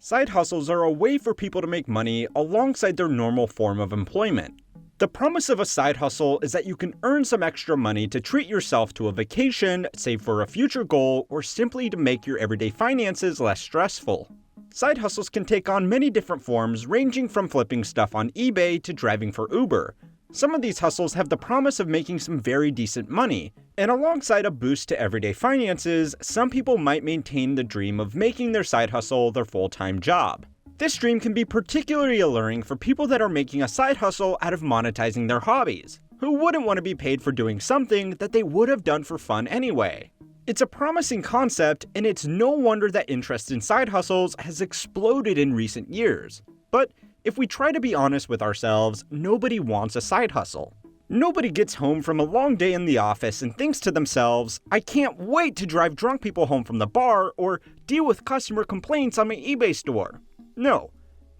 Side hustles are a way for people to make money alongside their normal form of employment. The promise of a side hustle is that you can earn some extra money to treat yourself to a vacation, save for a future goal, or simply to make your everyday finances less stressful. Side hustles can take on many different forms, ranging from flipping stuff on eBay to driving for Uber. Some of these hustles have the promise of making some very decent money, and alongside a boost to everyday finances, some people might maintain the dream of making their side hustle their full-time job. This dream can be particularly alluring for people that are making a side hustle out of monetizing their hobbies, who wouldn't want to be paid for doing something that they would have done for fun anyway. It's a promising concept, and it's no wonder that interest in side hustles has exploded in recent years. But if we try to be honest with ourselves, nobody wants a side hustle. Nobody gets home from a long day in the office and thinks to themselves, I can't wait to drive drunk people home from the bar or deal with customer complaints on my eBay store. No.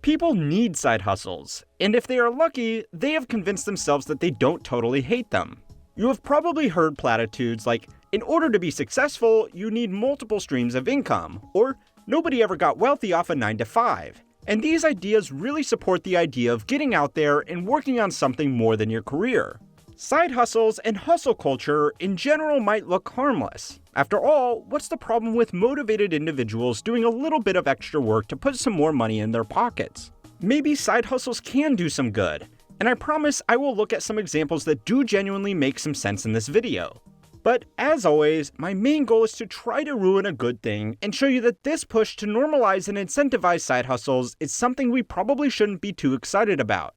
People need side hustles, and if they are lucky, they have convinced themselves that they don't totally hate them. You have probably heard platitudes like, in order to be successful, you need multiple streams of income, or nobody ever got wealthy off a 9-to-5. And these ideas really support the idea of getting out there and working on something more than your career. Side hustles and hustle culture in general might look harmless. After all, what's the problem with motivated individuals doing a little bit of extra work to put some more money in their pockets? Maybe side hustles can do some good, and I promise I will look at some examples that do genuinely make some sense in this video. But as always, my main goal is to try to ruin a good thing and show you that this push to normalize and incentivize side hustles is something we probably shouldn't be too excited about.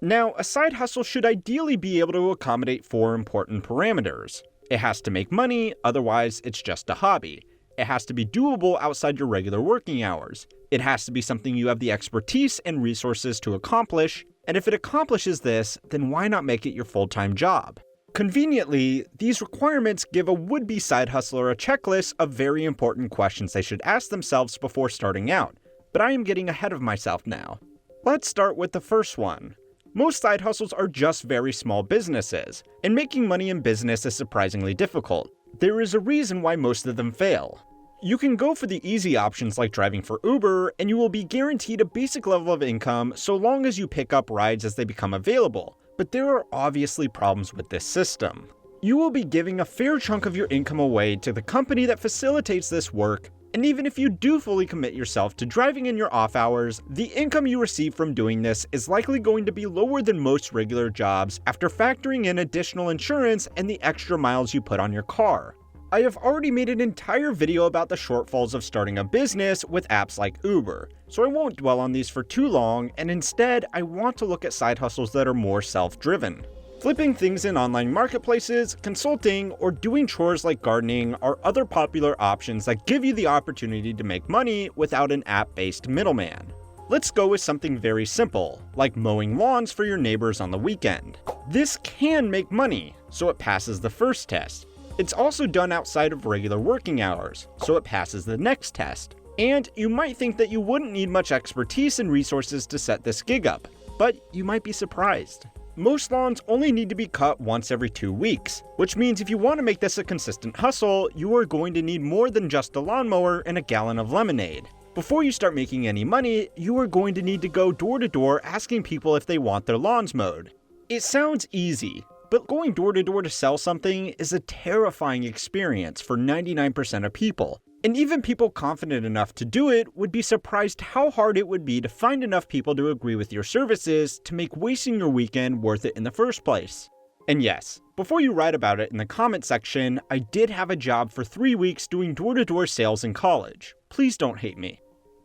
Now, a side hustle should ideally be able to accommodate 4 important parameters. It has to make money, otherwise it's just a hobby. It has to be doable outside your regular working hours. It has to be something you have the expertise and resources to accomplish, and if it accomplishes this, then why not make it your full-time job? Conveniently, these requirements give a would-be side hustler a checklist of very important questions they should ask themselves before starting out, but I am getting ahead of myself now. Let's start with the first one. Most side hustles are just very small businesses, and making money in business is surprisingly difficult. There is a reason why most of them fail. You can go for the easy options like driving for Uber, and you will be guaranteed a basic level of income so long as you pick up rides as they become available. But there are obviously problems with this system. You will be giving a fair chunk of your income away to the company that facilitates this work, and even if you do fully commit yourself to driving in your off hours, the income you receive from doing this is likely going to be lower than most regular jobs after factoring in additional insurance and the extra miles you put on your car. I have already made an entire video about the shortfalls of starting a business with apps like Uber, so I won't dwell on these for too long, and instead I want to look at side hustles that are more self-driven. Flipping things in online marketplaces, consulting, or doing chores like gardening are other popular options that give you the opportunity to make money without an app-based middleman. Let's go with something very simple, like mowing lawns for your neighbors on the weekend. This can make money, so it passes the first test. It's also done outside of regular working hours, so it passes the next test. And you might think that you wouldn't need much expertise and resources to set this gig up, but you might be surprised. Most lawns only need to be cut once every 2 weeks, which means if you want to make this a consistent hustle, you are going to need more than just a lawnmower and a gallon of lemonade. Before you start making any money, you are going to need to go door to door asking people if they want their lawns mowed. It sounds easy, but going door to door to sell something is a terrifying experience for 99% of people. And even people confident enough to do it would be surprised how hard it would be to find enough people to agree with your services to make wasting your weekend worth it in the first place. And yes, before you write about it in the comment section, I did have a job for 3 weeks doing door-to-door sales in college. Please don't hate me.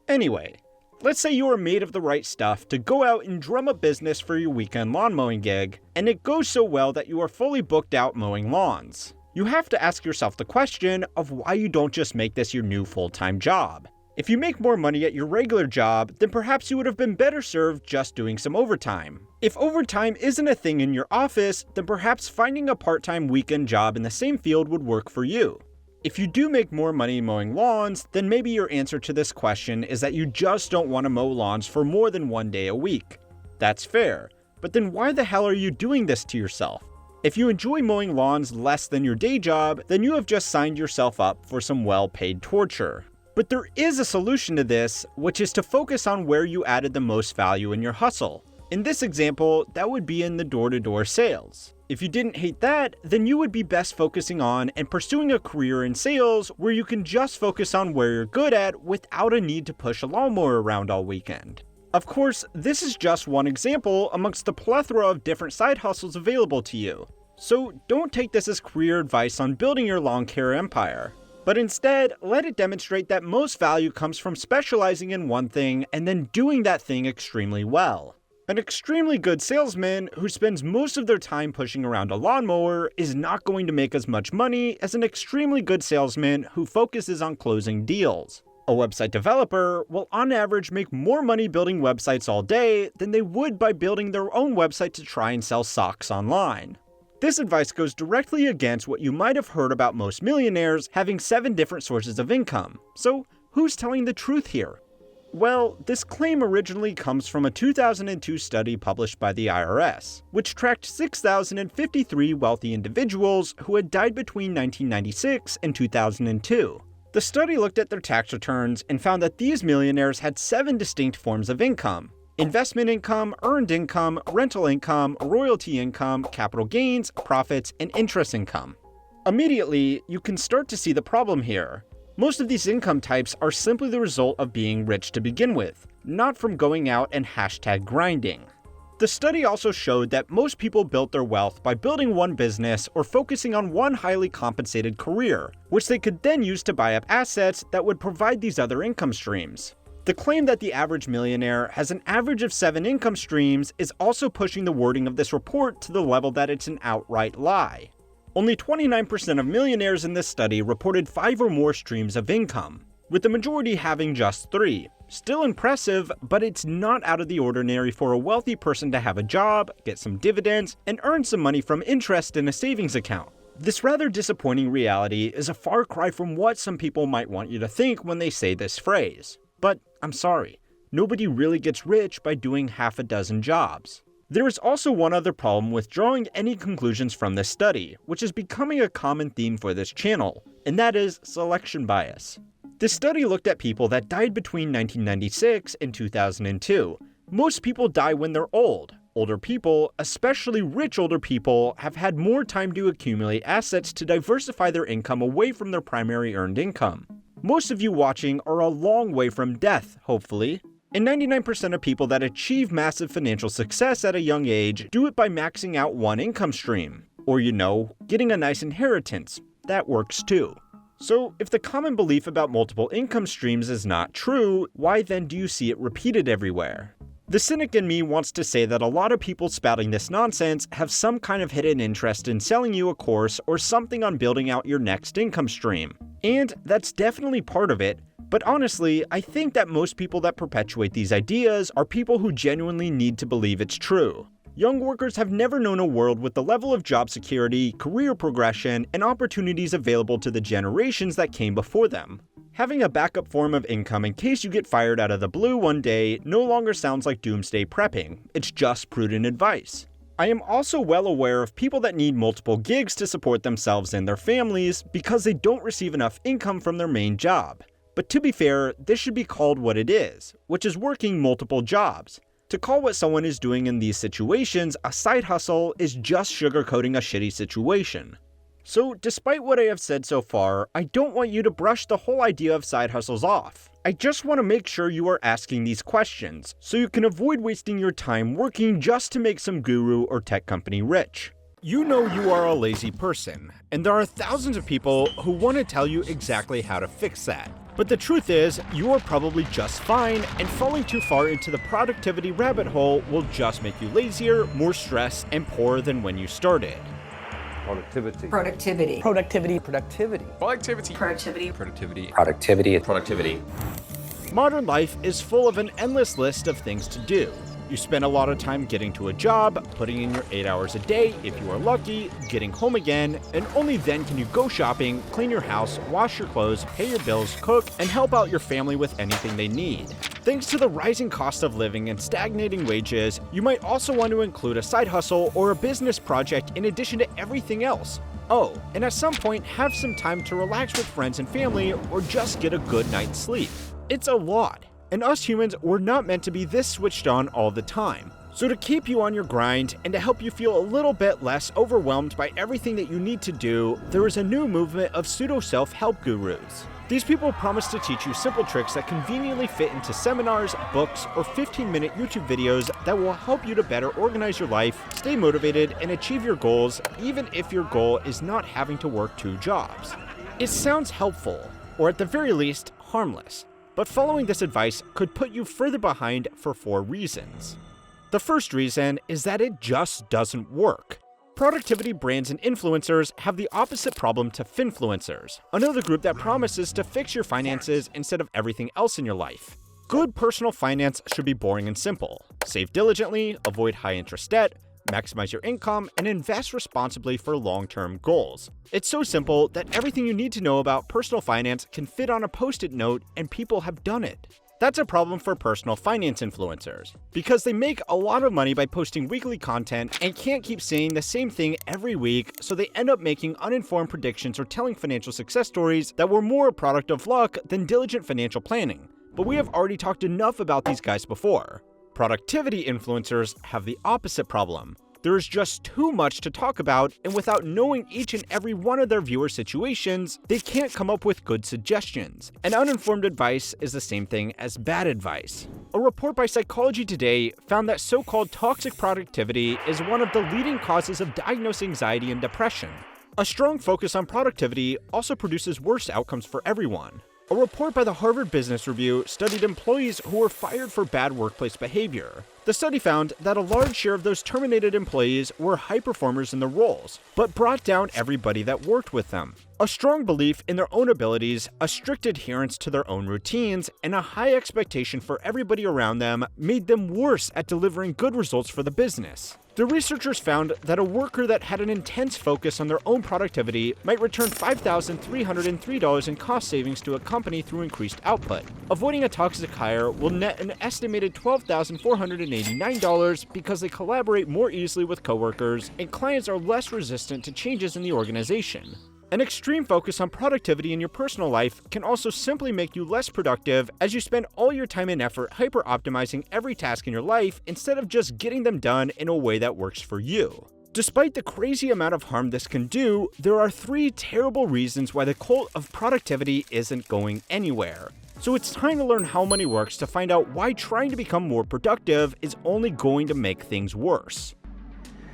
Anyway, let's say you are made of the right stuff to go out and drum up business for your weekend lawn mowing gig, and it goes so well that you are fully booked out mowing lawns. You have to ask yourself the question of why you don't just make this your new full-time job. If you make more money at your regular job, then perhaps you would have been better served just doing some overtime. If overtime isn't a thing in your office, then perhaps finding a part-time weekend job in the same field would work for you. If you do make more money mowing lawns, then maybe your answer to this question is that you just don't want to mow lawns for more than 1 day a week. That's fair, but then why the hell are you doing this to yourself? If you enjoy mowing lawns less than your day job, then you have just signed yourself up for some well-paid torture. But there is a solution to this, which is to focus on where you added the most value in your hustle. In this example, that would be in the door-to-door sales. If you didn't hate that, then you would be best focusing on and pursuing a career in sales where you can just focus on where you're good at without a need to push a lawnmower around all weekend. Of course, this is just one example amongst the plethora of different side hustles available to you. So don't take this as career advice on building your lawn care empire. But instead, let it demonstrate that most value comes from specializing in one thing and then doing that thing extremely well. An extremely good salesman who spends most of their time pushing around a lawnmower is not going to make as much money as an extremely good salesman who focuses on closing deals. A website developer will on average make more money building websites all day than they would by building their own website to try and sell socks online. This advice goes directly against what you might have heard about most millionaires having 7 different sources of income. So who's telling the truth here? Well, this claim originally comes from a 2002 study published by the IRS, which tracked 6,053 wealthy individuals who had died between 1996 and 2002. The study looked at their tax returns and found that these millionaires had 7 distinct forms of income: investment income, earned income, rental income, royalty income, capital gains, profits, and interest income. Immediately, you can start to see the problem here. Most of these income types are simply the result of being rich to begin with, not from going out and #grinding. The study also showed that most people built their wealth by building one business or focusing on one highly compensated career, which they could then use to buy up assets that would provide these other income streams. The claim that the average millionaire has an average of 7 income streams is also pushing the wording of this report to the level that it's an outright lie. Only 29% of millionaires in this study reported 5 or more streams of income, with the majority having just 3. Still impressive, but it's not out of the ordinary for a wealthy person to have a job, get some dividends, and earn some money from interest in a savings account. This rather disappointing reality is a far cry from what some people might want you to think when they say this phrase. But I'm sorry, nobody really gets rich by doing half a dozen jobs. There is also one other problem with drawing any conclusions from this study, which is becoming a common theme for this channel, and that is selection bias. This study looked at people that died between 1996 and 2002. Most people die when they're old. Older people, especially rich older people, have had more time to accumulate assets to diversify their income away from their primary earned income. Most of you watching are a long way from death, hopefully. And 99% of people that achieve massive financial success at a young age do it by maxing out one income stream. Or, getting a nice inheritance. That works too. So, if the common belief about multiple income streams is not true, why then do you see it repeated everywhere? The cynic in me wants to say that a lot of people spouting this nonsense have some kind of hidden interest in selling you a course or something on building out your next income stream. And that's definitely part of it. But honestly, I think that most people that perpetuate these ideas are people who genuinely need to believe it's true. Young workers have never known a world with the level of job security, career progression, and opportunities available to the generations that came before them. Having a backup form of income in case you get fired out of the blue one day no longer sounds like doomsday prepping, it's just prudent advice. I am also well aware of people that need multiple gigs to support themselves and their families because they don't receive enough income from their main job. But to be fair, this should be called what it is, which is working multiple jobs. To call what someone is doing in these situations a side hustle is just sugarcoating a shitty situation. So, despite what I have said so far, I don't want you to brush the whole idea of side hustles off. I just want to make sure you are asking these questions, so you can avoid wasting your time working just to make some guru or tech company rich. You know you are a lazy person, and there are thousands of people who want to tell you exactly how to fix that. But the truth is, you are probably just fine, and falling too far into the productivity rabbit hole will just make you lazier, more stressed, and poorer than when you started. Productivity. Productivity. Productivity. Productivity. Productivity. Productivity. Productivity. Productivity. Productivity. Modern life is full of an endless list of things to do. You spend a lot of time getting to a job, putting in your 8 hours a day if you are lucky, getting home again, and only then can you go shopping, clean your house, wash your clothes, pay your bills, cook, and help out your family with anything they need. Thanks to the rising cost of living and stagnating wages, you might also want to include a side hustle or a business project in addition to everything else. Oh, and at some point, have some time to relax with friends and family or just get a good night's sleep. It's a lot, and us humans were not meant to be this switched on all the time. So to keep you on your grind and to help you feel a little bit less overwhelmed by everything that you need to do, there is a new movement of pseudo-self-help gurus. These people promise to teach you simple tricks that conveniently fit into seminars, books, or 15-minute YouTube videos that will help you to better organize your life, stay motivated, and achieve your goals, even if your goal is not having to work 2 jobs. It sounds helpful, or at the very least, harmless, but following this advice could put you further behind for 4 reasons. The first reason is that it just doesn't work. Productivity brands and influencers have the opposite problem to finfluencers, another group that promises to fix your finances instead of everything else in your life. Good personal finance should be boring and simple. Save diligently, avoid high-interest debt, maximize your income, and invest responsibly for long-term goals. It's so simple that everything you need to know about personal finance can fit on a post-it note, and people have done it. That's a problem for personal finance influencers, because they make a lot of money by posting weekly content and can't keep saying the same thing every week, so they end up making uninformed predictions or telling financial success stories that were more a product of luck than diligent financial planning. But we have already talked enough about these guys before. Productivity influencers have the opposite problem. There is just too much to talk about, and without knowing each and every one of their viewers' situations, they can't come up with good suggestions. And uninformed advice is the same thing as bad advice. A report by Psychology Today found that so-called toxic productivity is one of the leading causes of diagnosed anxiety and depression. A strong focus on productivity also produces worse outcomes for everyone. A report by the Harvard Business Review studied employees who were fired for bad workplace behavior. The study found that a large share of those terminated employees were high performers in their roles, but brought down everybody that worked with them. A strong belief in their own abilities, a strict adherence to their own routines, and a high expectation for everybody around them made them worse at delivering good results for the business. The researchers found that a worker that had an intense focus on their own productivity might return $5,303 in cost savings to a company through increased output. Avoiding a toxic hire will net an estimated $12,489 because they collaborate more easily with coworkers and clients are less resistant to changes in the organization. An extreme focus on productivity in your personal life can also simply make you less productive as you spend all your time and effort hyper-optimizing every task in your life instead of just getting them done in a way that works for you. Despite the crazy amount of harm this can do, there are 3 terrible reasons why the cult of productivity isn't going anywhere. So it's time to learn how money works to find out why trying to become more productive is only going to make things worse.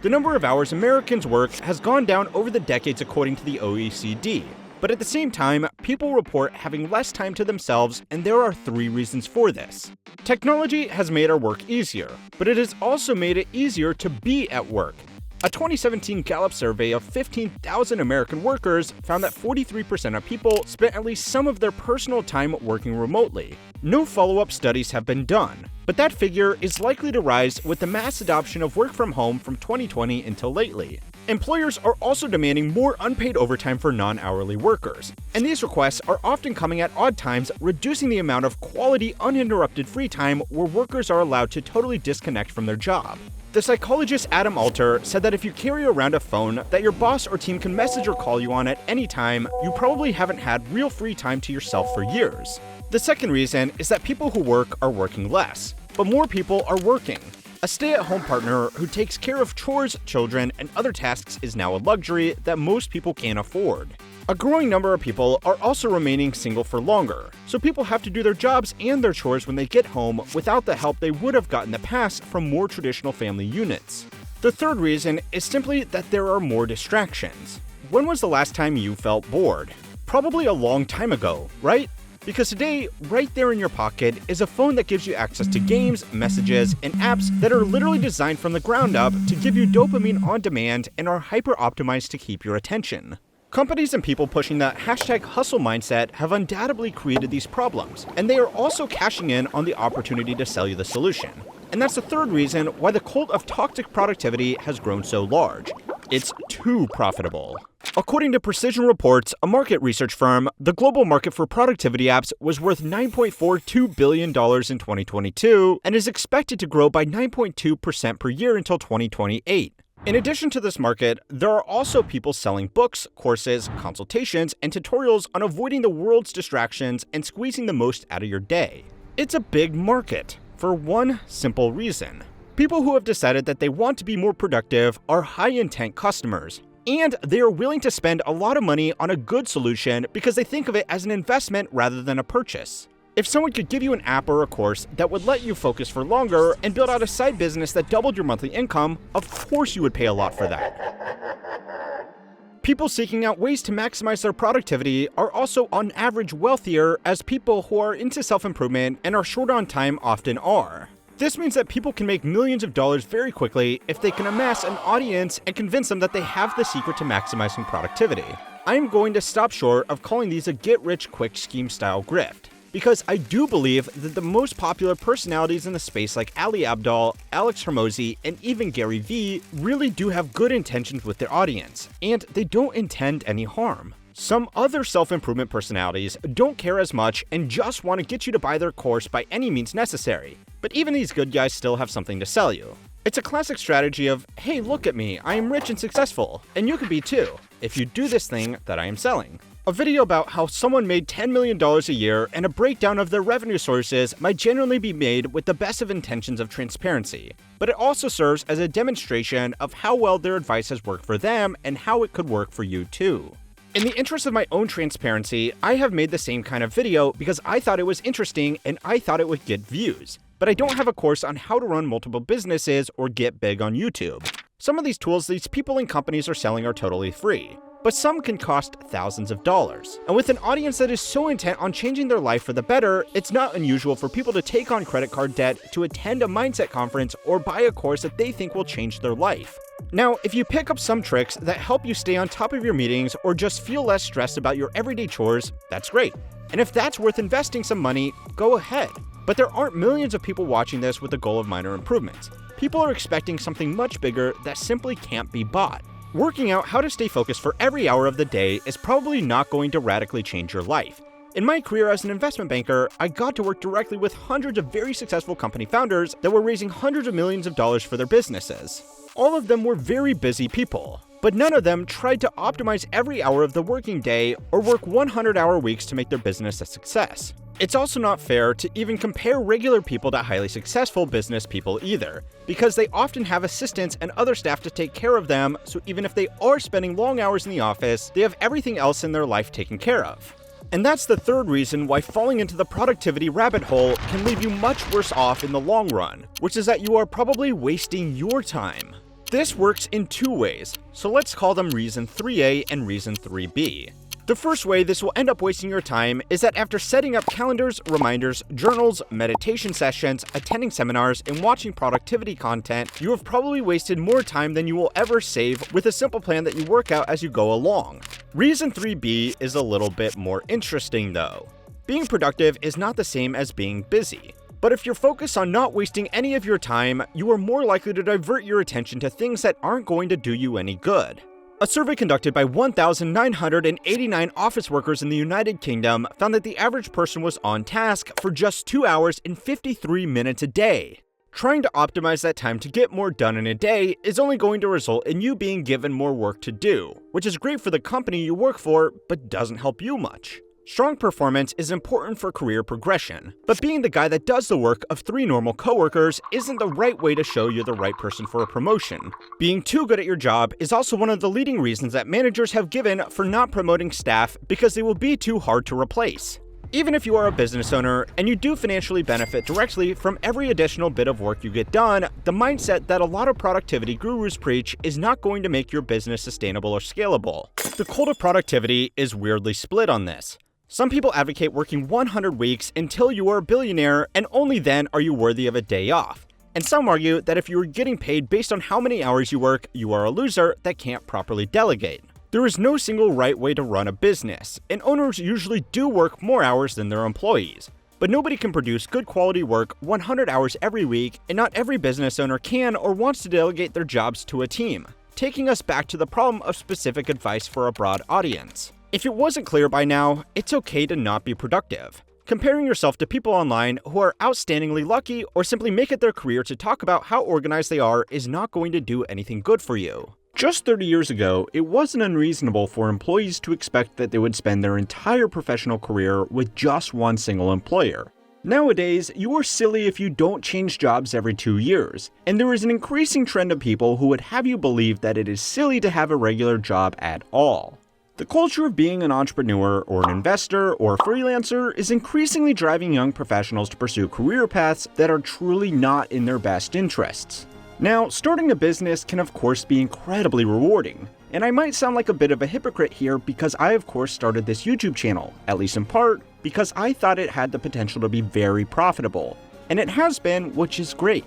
The number of hours Americans work has gone down over the decades according to the OECD. But at the same time, people report having less time to themselves, and there are 3 reasons for this. Technology has made our work easier, but it has also made it easier to be at work. A 2017 Gallup survey of 15,000 American workers found that 43% of people spent at least some of their personal time working remotely. No follow-up studies have been done, but that figure is likely to rise with the mass adoption of work from home from 2020 until lately. Employers are also demanding more unpaid overtime for non-hourly workers, and these requests are often coming at odd times, reducing the amount of quality, uninterrupted free time where workers are allowed to totally disconnect from their job. The psychologist Adam Alter said that if you carry around a phone that your boss or team can message or call you on at any time, you probably haven't had real free time to yourself for years. The second reason is that people who work are working less, but more people are working. A stay-at-home partner who takes care of chores, children, and other tasks is now a luxury that most people can't afford. A growing number of people are also remaining single for longer, so people have to do their jobs and their chores when they get home without the help they would have gotten in the past from more traditional family units. The third reason is simply that there are more distractions. When was the last time you felt bored? Probably a long time ago, right? Because today, right there in your pocket is a phone that gives you access to games, messages, and apps that are literally designed from the ground up to give you dopamine on demand and are hyper-optimized to keep your attention. Companies and people pushing the #hustle mindset have undoubtedly created these problems, and they are also cashing in on the opportunity to sell you the solution. And that's the third reason why the cult of toxic productivity has grown so large. It's too profitable. According to Precision Reports, a market research firm, the global market for productivity apps was worth $9.42 billion in 2022 and is expected to grow by 9.2% per year until 2028. In addition to this market, there are also people selling books, courses, consultations, and tutorials on avoiding the world's distractions and squeezing the most out of your day. It's a big market for one simple reason. People who have decided that they want to be more productive are high-intent customers, and they are willing to spend a lot of money on a good solution because they think of it as an investment rather than a purchase. If someone could give you an app or a course that would let you focus for longer and build out a side business that doubled your monthly income, of course you would pay a lot for that. People seeking out ways to maximize their productivity are also on average wealthier, as people who are into self-improvement and are short on time often are. This means that people can make millions of dollars very quickly if they can amass an audience and convince them that they have the secret to maximizing productivity. I am going to stop short of calling these a get-rich-quick scheme style grift, because I do believe that the most popular personalities in the space like Ali Abdaal, Alex Hormozi, and even Gary Vee really do have good intentions with their audience, and they don't intend any harm. Some other self-improvement personalities don't care as much and just want to get you to buy their course by any means necessary. But even these good guys still have something to sell you. It's a classic strategy of, hey, look at me, I am rich and successful, and you could be too, if you do this thing that I am selling. A video about how someone made $10 million a year and a breakdown of their revenue sources might generally be made with the best of intentions of transparency, but it also serves as a demonstration of how well their advice has worked for them and how it could work for you too. In the interest of my own transparency, I have made the same kind of video because I thought it was interesting and I thought it would get views. But I don't have a course on how to run multiple businesses or get big on YouTube. Some of these tools these people and companies are selling are totally free, but some can cost thousands of dollars. And with an audience that is so intent on changing their life for the better, it's not unusual for people to take on credit card debt to attend a mindset conference or buy a course that they think will change their life. Now, if you pick up some tricks that help you stay on top of your meetings or just feel less stressed about your everyday chores, that's great. And if that's worth investing some money, go ahead. But there aren't millions of people watching this with the goal of minor improvements. People are expecting something much bigger that simply can't be bought. Working out how to stay focused for every hour of the day is probably not going to radically change your life. In my career as an investment banker, I got to work directly with hundreds of very successful company founders that were raising hundreds of millions of dollars for their businesses. All of them were very busy people, but none of them tried to optimize every hour of the working day or work 100-hour weeks to make their business a success. It's also not fair to even compare regular people to highly successful business people either, because they often have assistants and other staff to take care of them, so even if they are spending long hours in the office, they have everything else in their life taken care of. And that's the third reason why falling into the productivity rabbit hole can leave you much worse off in the long run, which is that you are probably wasting your time. This works in two ways, so let's call them reason 3A and reason 3B. The first way this will end up wasting your time is that after setting up calendars, reminders, journals, meditation sessions, attending seminars, and watching productivity content, you have probably wasted more time than you will ever save with a simple plan that you work out as you go along. Reason 3B is a little bit more interesting though. Being productive is not the same as being busy. But if you're focused on not wasting any of your time, you are more likely to divert your attention to things that aren't going to do you any good. A survey conducted by 1,989 office workers in the United Kingdom found that the average person was on task for just 2 hours and 53 minutes a day. Trying to optimize that time to get more done in a day is only going to result in you being given more work to do, which is great for the company you work for, but doesn't help you much. Strong performance is important for career progression, but being the guy that does the work of 3 normal coworkers isn't the right way to show you're the right person for a promotion. Being too good at your job is also one of the leading reasons that managers have given for not promoting staff because they will be too hard to replace. Even if you are a business owner and you do financially benefit directly from every additional bit of work you get done, the mindset that a lot of productivity gurus preach is not going to make your business sustainable or scalable. The cult of productivity is weirdly split on this. Some people advocate working 100 weeks until you are a billionaire, and only then are you worthy of a day off. And some argue that if you are getting paid based on how many hours you work, you are a loser that can't properly delegate. There is no single right way to run a business, and owners usually do work more hours than their employees. But nobody can produce good quality work 100 hours every week, and not every business owner can or wants to delegate their jobs to a team, taking us back to the problem of specific advice for a broad audience. If it wasn't clear by now, it's okay to not be productive. Comparing yourself to people online who are outstandingly lucky or simply make it their career to talk about how organized they are is not going to do anything good for you. Just 30 years ago, it wasn't unreasonable for employees to expect that they would spend their entire professional career with just one single employer. Nowadays, you are silly if you don't change jobs every 2 years, and there is an increasing trend of people who would have you believe that it is silly to have a regular job at all. The culture of being an entrepreneur or an investor or a freelancer is increasingly driving young professionals to pursue career paths that are truly not in their best interests. Now, starting a business can of course be incredibly rewarding, and I might sound like a bit of a hypocrite here because I of course started this YouTube channel, at least in part, because I thought it had the potential to be very profitable, and it has been, which is great.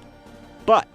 But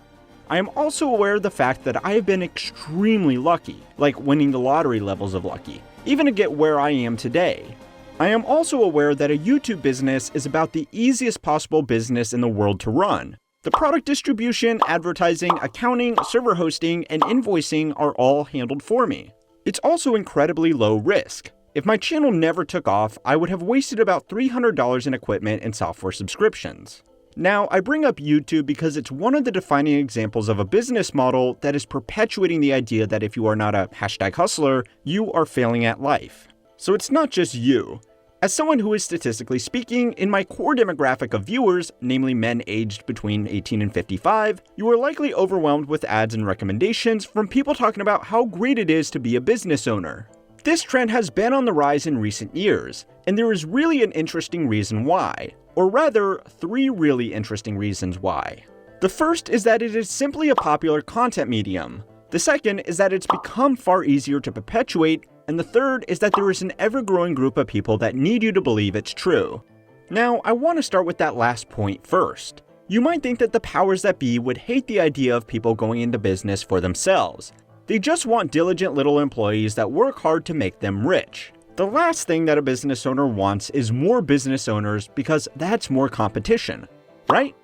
I am also aware of the fact that I have been extremely lucky, like winning the lottery levels of lucky, even to get where I am today. I am also aware that a YouTube business is about the easiest possible business in the world to run. The product distribution, advertising, accounting, server hosting, and invoicing are all handled for me. It's also incredibly low risk. If my channel never took off, I would have wasted about $300 in equipment and software subscriptions. Now, I bring up YouTube because it's one of the defining examples of a business model that is perpetuating the idea that if you are not a #hustler, you are failing at life. So it's not just you. As someone who is statistically speaking in my core demographic of viewers, namely men aged between 18 and 55, you are likely overwhelmed with ads and recommendations from people talking about how great it is to be a business owner. This trend has been on the rise in recent years, and there is really an interesting reason why. Or rather, 3 really interesting reasons why. The first is that it is simply a popular content medium. The second is that it's become far easier to perpetuate, and the third is that there is an ever-growing group of people that need you to believe it's true. Now, I want to start with that last point first. You might think that the powers that be would hate the idea of people going into business for themselves. They just want diligent little employees that work hard to make them rich. The last thing that a business owner wants is more business owners because that's more competition, right?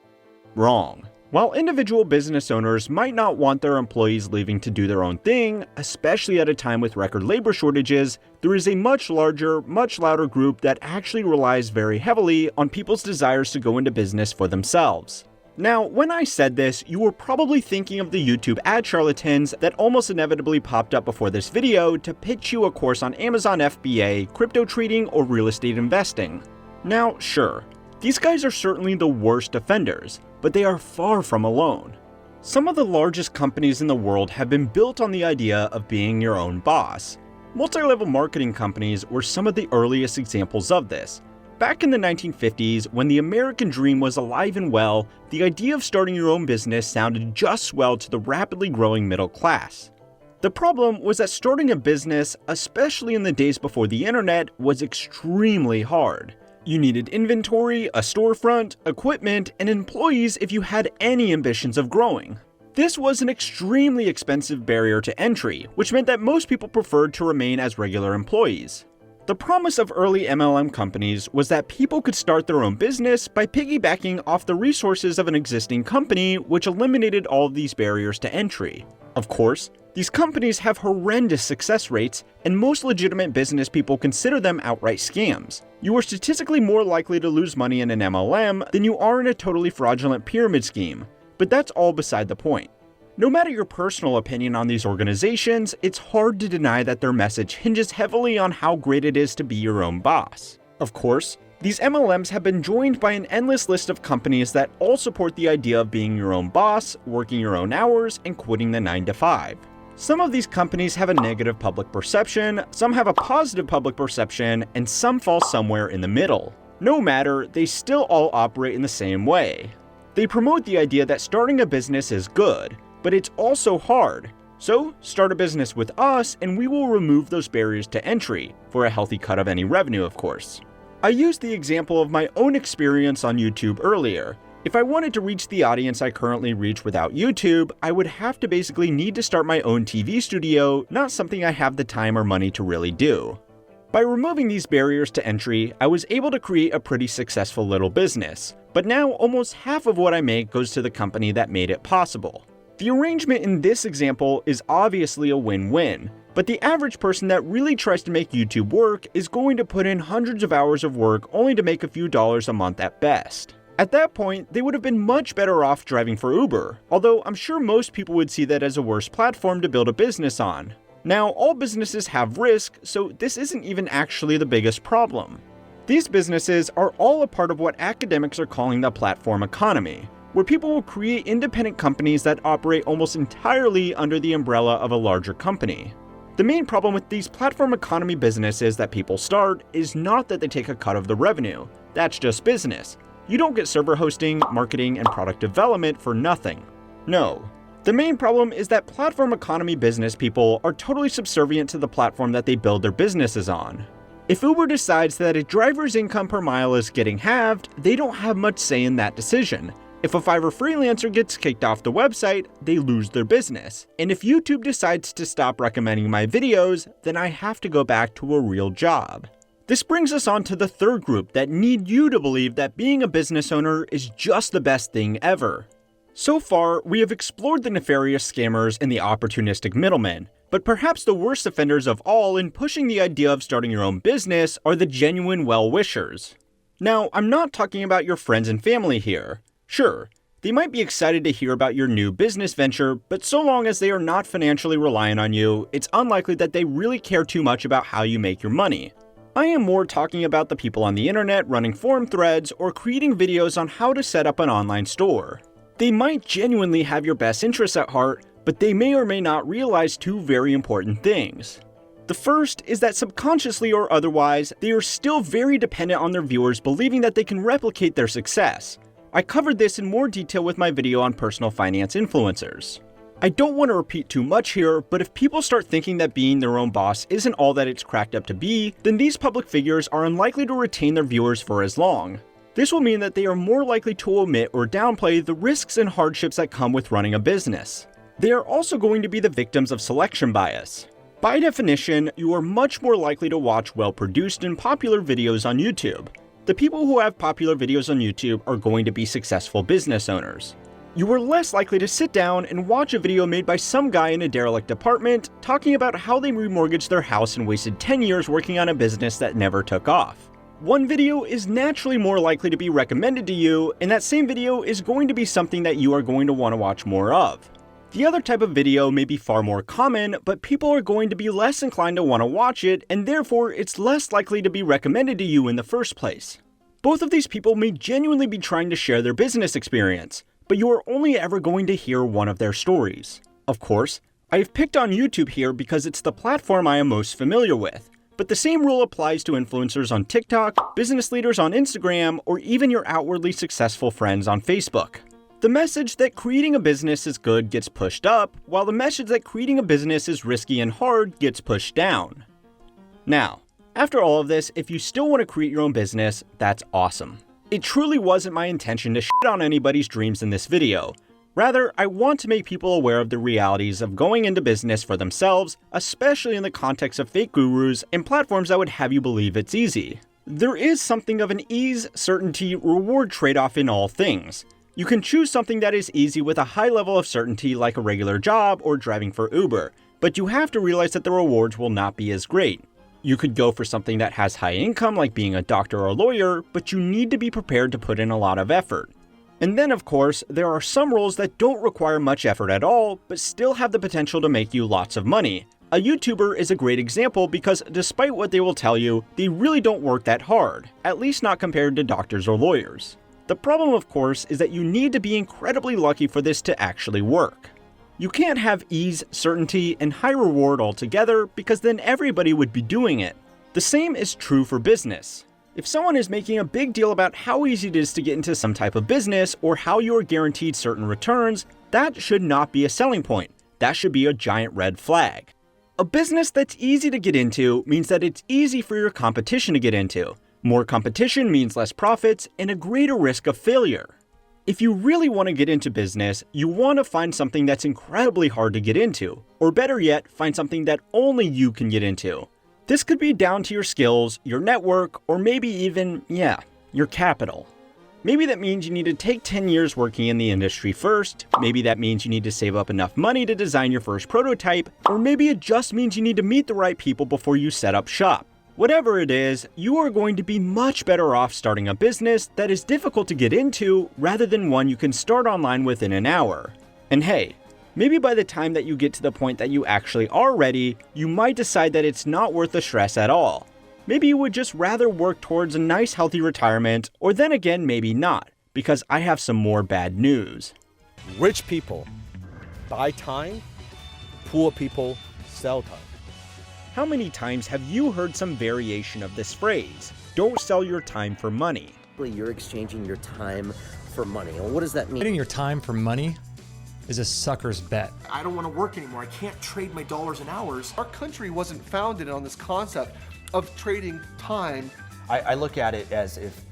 Wrong. While individual business owners might not want their employees leaving to do their own thing, especially at a time with record labor shortages, there is a much larger, much louder group that actually relies very heavily on people's desires to go into business for themselves. Now, when I said this, you were probably thinking of the YouTube ad charlatans that almost inevitably popped up before this video to pitch you a course on Amazon FBA, crypto trading, or real estate investing. Now, sure, these guys are certainly the worst offenders, but they are far from alone. Some of the largest companies in the world have been built on the idea of being your own boss. Multi-level marketing companies were some of the earliest examples of this. Back in the 1950s, when the American dream was alive and well, the idea of starting your own business sounded just swell to the rapidly growing middle class. The problem was that starting a business, especially in the days before the internet, was extremely hard. You needed inventory, a storefront, equipment, and employees if you had any ambitions of growing. This was an extremely expensive barrier to entry, which meant that most people preferred to remain as regular employees. The promise of early MLM companies was that people could start their own business by piggybacking off the resources of an existing company, which eliminated all of these barriers to entry. Of course, these companies have horrendous success rates, and most legitimate business people consider them outright scams. You are statistically more likely to lose money in an MLM than you are in a totally fraudulent pyramid scheme, but that's all beside the point. No matter your personal opinion on these organizations, it's hard to deny that their message hinges heavily on how great it is to be your own boss. Of course, these MLMs have been joined by an endless list of companies that all support the idea of being your own boss, working your own hours, and quitting the 9 to 5. Some of these companies have a negative public perception, some have a positive public perception, and some fall somewhere in the middle. No matter, they still all operate in the same way. They promote the idea that starting a business is good, but it's also hard. So, start a business with us and we will remove those barriers to entry, for a healthy cut of any revenue, of course. I used the example of my own experience on YouTube earlier. If I wanted to reach the audience I currently reach without YouTube, I would have to basically need to start my own TV studio, not something I have the time or money to really do. By removing these barriers to entry, I was able to create a pretty successful little business, but now almost half of what I make goes to the company that made it possible. The arrangement in this example is obviously a win-win, but But the average person that really tries to make YouTube work is going to put in hundreds of hours of work only to make a few dollars a month at best. At that point, they would have been much better off driving for Uber, although I'm sure most people would see that as a worse platform to build a business on. Now, all businesses have risk, so this isn't even actually the biggest problem. These businesses are all a part of what academics are calling the platform economy, where people will create independent companies that operate almost entirely under the umbrella of a larger company. The main problem with these platform economy businesses that people start is not that they take a cut of the revenue. That's just business. You don't get server hosting, marketing, and product development for nothing. No. The main problem is that platform economy business people are totally subservient to the platform that they build their businesses on. If Uber decides that a driver's income per mile is getting halved, they don't have much say in that decision. If a Fiverr freelancer gets kicked off the website, they lose their business. And if YouTube decides to stop recommending my videos, then I have to go back to a real job. This brings us on to the third group that need you to believe that being a business owner is just the best thing ever. So far, we have explored the nefarious scammers and the opportunistic middlemen, but perhaps the worst offenders of all in pushing the idea of starting your own business are the genuine well-wishers. Now, I'm not talking about your friends and family here. Sure, they might be excited to hear about your new business venture, but so long as they are not financially reliant on you, it's unlikely that they really care too much about how you make your money. I am more talking about the people on the internet running forum threads or creating videos on how to set up an online store. They might genuinely have your best interests at heart, but they may or may not realize two very important things. The first is that subconsciously or otherwise, they are still very dependent on their viewers believing that they can replicate their success. I covered this in more detail with my video on personal finance influencers. I don't want to repeat too much here, but if people start thinking that being their own boss isn't all that it's cracked up to be, then these public figures are unlikely to retain their viewers for as long. This will mean that they are more likely to omit or downplay the risks and hardships that come with running a business. They are also going to be the victims of selection bias. By definition, you are much more likely to watch well-produced and popular videos on YouTube. The people who have popular videos on YouTube are going to be successful business owners. You are less likely to sit down and watch a video made by some guy in a derelict apartment talking about how they remortgaged their house and wasted 10 years working on a business that never took off. One video is naturally more likely to be recommended to you, and that same video is going to be something that you are going to want to watch more of. The other type of video may be far more common, but people are going to be less inclined to want to watch it, and therefore it's less likely to be recommended to you in the first place. Both of these people may genuinely be trying to share their business experience, but you are only ever going to hear one of their stories. Of course, I have picked on YouTube here because it's the platform I am most familiar with, but the same rule applies to influencers on TikTok, business leaders on Instagram, or even your outwardly successful friends on Facebook. The message that creating a business is good gets pushed up, while the message that creating a business is risky and hard gets pushed down. Now, after all of this, if you still want to create your own business, that's awesome. It truly wasn't my intention to shit on anybody's dreams in this video. Rather, I want to make people aware of the realities of going into business for themselves, especially in the context of fake gurus and platforms that would have you believe it's easy. There is something of an ease, certainty, reward trade-off in all things. You can choose something that is easy with a high level of certainty like a regular job or driving for Uber, but you have to realize that the rewards will not be as great. You could go for something that has high income like being a doctor or a lawyer, but you need to be prepared to put in a lot of effort. And then of course, there are some roles that don't require much effort at all, but still have the potential to make you lots of money. A YouTuber is a great example because despite what they will tell you, they really don't work that hard, at least not compared to doctors or lawyers. The problem, of course, is that you need to be incredibly lucky for this to actually work. You can't have ease, certainty, and high reward all together because then everybody would be doing it. The same is true for business. If someone is making a big deal about how easy it is to get into some type of business or how you are guaranteed certain returns, that should not be a selling point. That should be a giant red flag. A business that's easy to get into means that it's easy for your competition to get into. More competition means less profits and a greater risk of failure. If you really want to get into business, you want to find something that's incredibly hard to get into, or better yet, find something that only you can get into. This could be down to your skills, your network, or maybe even, your capital. Maybe that means you need to take 10 years working in the industry first, maybe that means you need to save up enough money to design your first prototype, or maybe it just means you need to meet the right people before you set up shop. Whatever it is, you are going to be much better off starting a business that is difficult to get into rather than one you can start online within an hour. And hey, maybe by the time that you get to the point that you actually are ready, you might decide that it's not worth the stress at all. Maybe you would just rather work towards a nice healthy retirement, or then again maybe not, because I have some more bad news. Rich people buy time, poor people sell time. How many times have you heard some variation of this phrase? Don't sell your time for money. You're exchanging your time for money. And what does that mean? Trading your time for money is a sucker's bet. I don't want to work anymore. I can't trade my dollars and hours. Our country wasn't founded on this concept of trading time. I look at it as if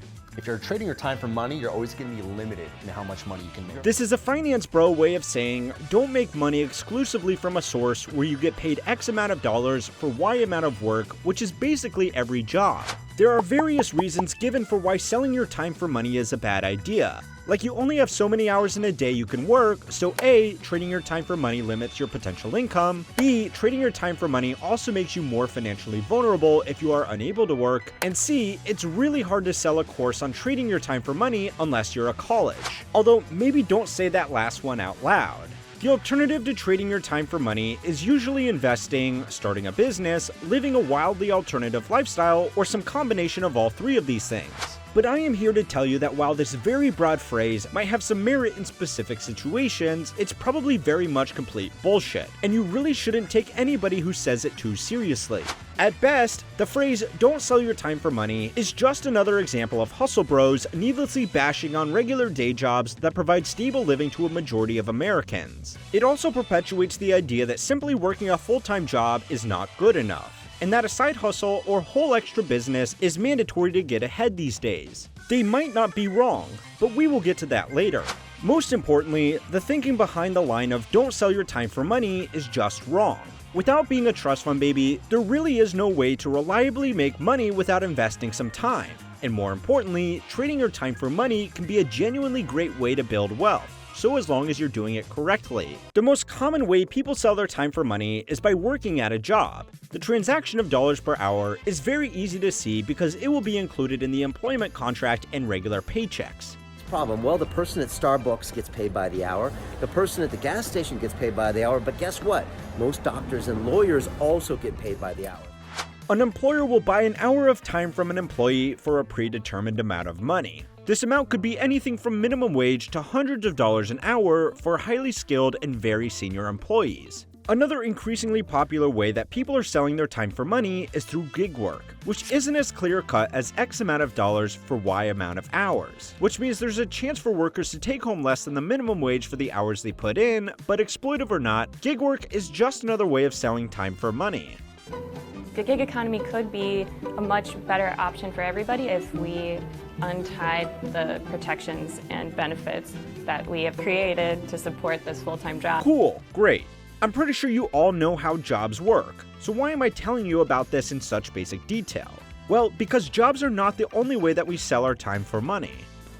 you're trading your time for money, you're always going to be limited in how much money you can make. This is a finance bro way of saying don't make money exclusively from a source where you get paid X amount of dollars for Y amount of work, which is basically every job. There are various reasons given for why selling your time for money is a bad idea. Like you only have so many hours in a day you can work, so A, trading your time for money limits your potential income, B, trading your time for money also makes you more financially vulnerable if you are unable to work, and C, it's really hard to sell a course on trading your time for money unless you're a college. Although maybe don't say that last one out loud. The alternative to trading your time for money is usually investing, starting a business, living a wildly alternative lifestyle, or some combination of all three of these things. But I am here to tell you that while this very broad phrase might have some merit in specific situations, it's probably very much complete bullshit, and you really shouldn't take anybody who says it too seriously. At best, the phrase "don't sell your time for money" is just another example of hustle bros needlessly bashing on regular day jobs that provide stable living to a majority of Americans. It also perpetuates the idea that simply working a full-time job is not good enough, and that a side hustle or whole extra business is mandatory to get ahead these days. They might not be wrong, but we will get to that later. Most importantly, the thinking behind the line of "don't sell your time for money" is just wrong. Without being a trust fund baby, there really is no way to reliably make money without investing some time. And more importantly, trading your time for money can be a genuinely great way to build wealth, so as long as you're doing it correctly. The most common way people sell their time for money is by working at a job. The transaction of dollars per hour is very easy to see because it will be included in the employment contract and regular paychecks. Problem? Well, the person at Starbucks gets paid by the hour. The person at the gas station gets paid by the hour. But guess what? Most doctors and lawyers also get paid by the hour. An employer will buy an hour of time from an employee for a predetermined amount of money. This amount could be anything from minimum wage to hundreds of dollars an hour for highly skilled and very senior employees. Another increasingly popular way that people are selling their time for money is through gig work, which isn't as clear-cut as X amount of dollars for Y amount of hours, which means there's a chance for workers to take home less than the minimum wage for the hours they put in, but exploitive or not, gig work is just another way of selling time for money. The gig economy could be a much better option for everybody if we untied the protections and benefits that we have created to support this full-time job. Cool, great. I'm pretty sure you all know how jobs work, so why am I telling you about this in such basic detail? Well, because jobs are not the only way that we sell our time for money.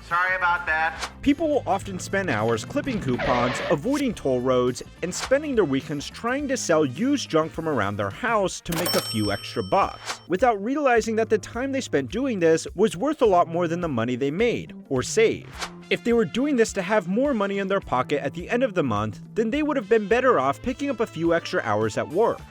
Sorry about that. People will often spend hours clipping coupons, avoiding toll roads, and spending their weekends trying to sell used junk from around their house to make a few extra bucks, without realizing that the time they spent doing this was worth a lot more than the money they made, or saved. If they were doing this to have more money in their pocket at the end of the month, then they would have been better off picking up a few extra hours at work.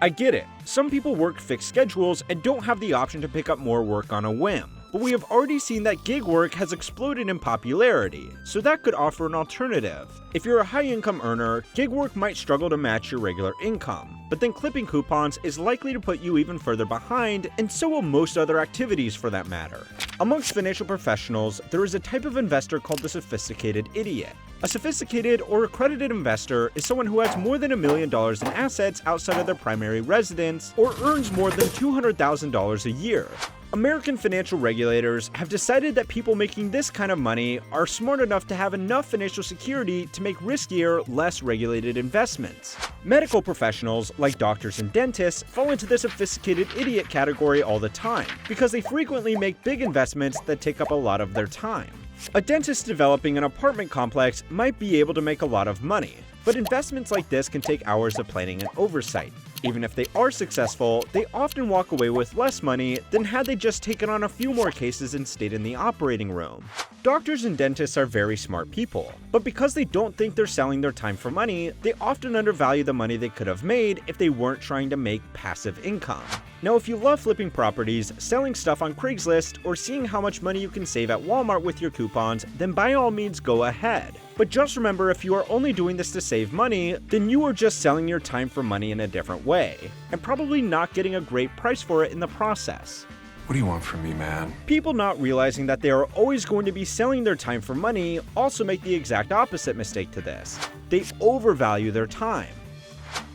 I get it, some people work fixed schedules and don't have the option to pick up more work on a whim. But we have already seen that gig work has exploded in popularity, so that could offer an alternative. If you're a high-income earner, gig work might struggle to match your regular income, but then clipping coupons is likely to put you even further behind, and so will most other activities for that matter. Amongst financial professionals, there is a type of investor called the sophisticated idiot. A sophisticated or accredited investor is someone who has more than $1 million in assets outside of their primary residence, or earns more than $200,000 a year. American financial regulators have decided that people making this kind of money are smart enough to have enough financial security to make riskier, less regulated investments. Medical professionals, like doctors and dentists, fall into the sophisticated idiot category all the time, because they frequently make big investments that take up a lot of their time. A dentist developing an apartment complex might be able to make a lot of money, but investments like this can take hours of planning and oversight. Even if they are successful, they often walk away with less money than had they just taken on a few more cases and stayed in the operating room. Doctors and dentists are very smart people, but because they don't think they're selling their time for money, they often undervalue the money they could have made if they weren't trying to make passive income. Now, if you love flipping properties, selling stuff on Craigslist, or seeing how much money you can save at Walmart with your coupons, then by all means go ahead. But just remember, if you are only doing this to save money, then you are just selling your time for money in a different way, and probably not getting a great price for it in the process. What do you want from me, man? People not realizing that they are always going to be selling their time for money also make the exact opposite mistake to this. They overvalue their time.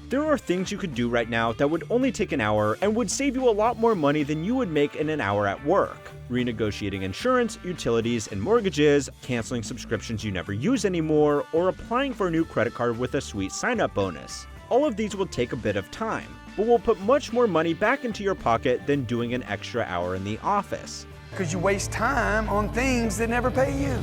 There are things you could do right now that would only take an hour and would save you a lot more money than you would make in an hour at work. Renegotiating insurance, utilities, and mortgages, canceling subscriptions you never use anymore, or applying for a new credit card with a sweet sign-up bonus. All of these will take a bit of time, but will put much more money back into your pocket than doing an extra hour in the office. Because you waste time on things that never pay you.